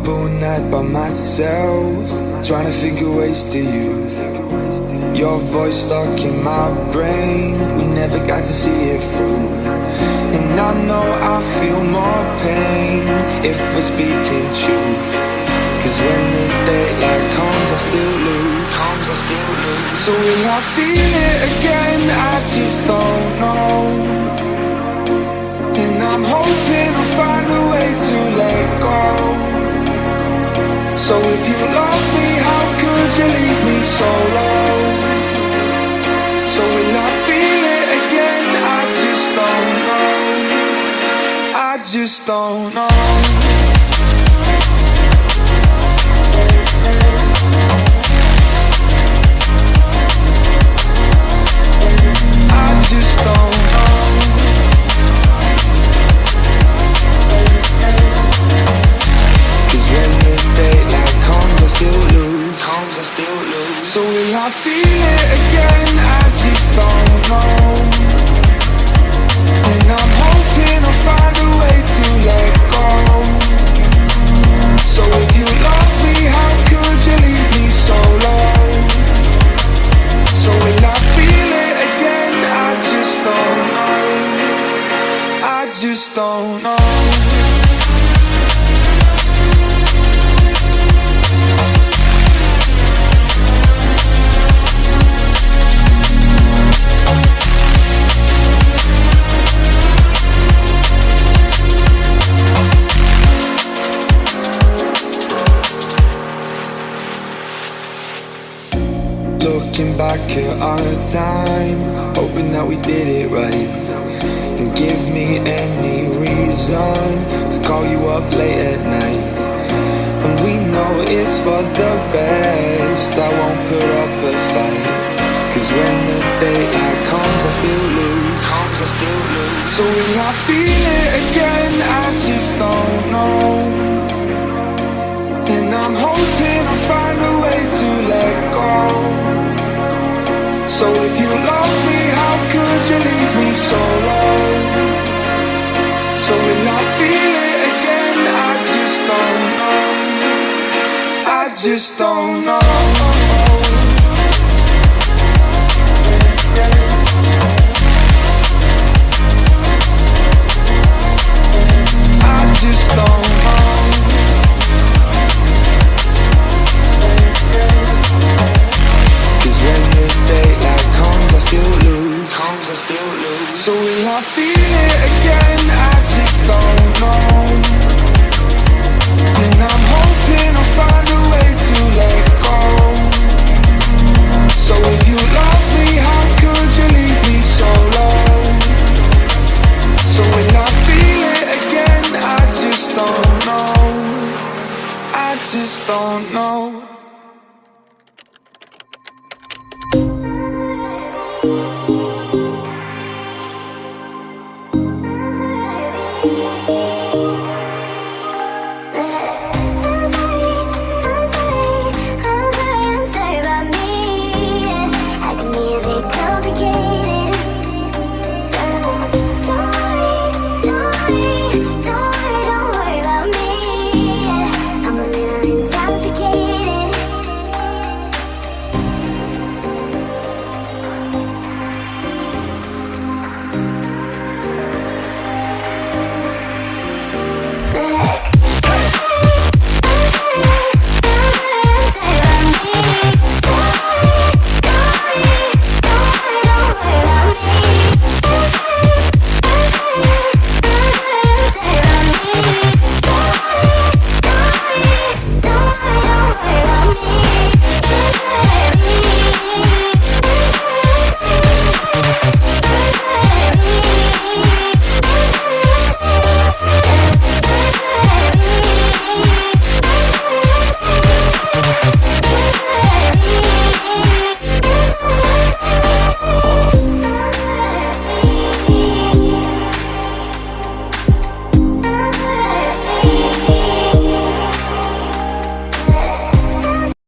up all night by myself, trying to think of ways to you. Your voice stuck in my brain, we never got to see it through. And I know I feel more pain if we're speaking truth. Cause when the daylight comes I still lose. So will I feel it again? I just don't know. And I'm hoping I'll find a way to let go. So if you love me, how could you leave me so low? So will I feel it again? I just don't know. I just don't know. I just don't know. Cause when the daylight comes I still lose. So will I feel it again? I just don't know. And I'm hoping I'll find a way to let go. So if you love me, how could you leave me so low? So will I feel it again? I just don't know. I just don't know. Looking back at our time, hoping that we did it right. And give me any reason to call you up late at night. And we know it's for the best, I won't put up a fight. Cause when the daylight comes I still lose. So will I feel it again? I just don't know. And I'm hoping I'll find a way to let go. So if you love me, how could you leave me so low? So will I feel it again? I just don't know. I just don't know. I just don't know. Cause when the daylight comes I still lose. So will I feel it again? I just don't know. And I'm hoping I'll find a way